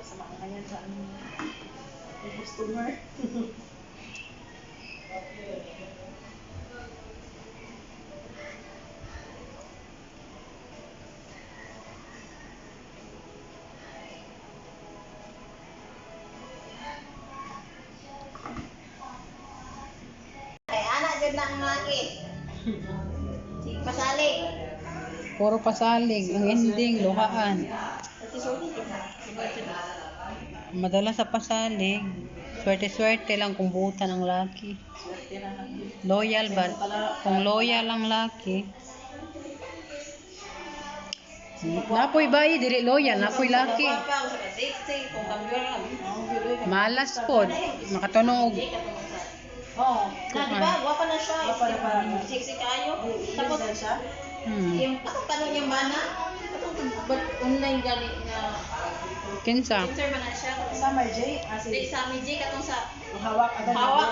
sa mga kanya sa customer. Ay, anak dyan na ang laki. Pasalig. Puro pasalig. Ang ending, luhaan. Madalas sa pasalig. Swerte-swerte lang kung buutan ang laki. Loyal ba? Kung loyal ang laki. Napoy ba dili loyal, napoy laki. Malas pod, makatunog. Oh, na di ba? Wapa na siya. Siksi kayo. Tapos siya. yung tanong niyang bana, ba't online gali na Kinsa? answer man na siya. Summer J, Di sa Miji katong sa hawak hawak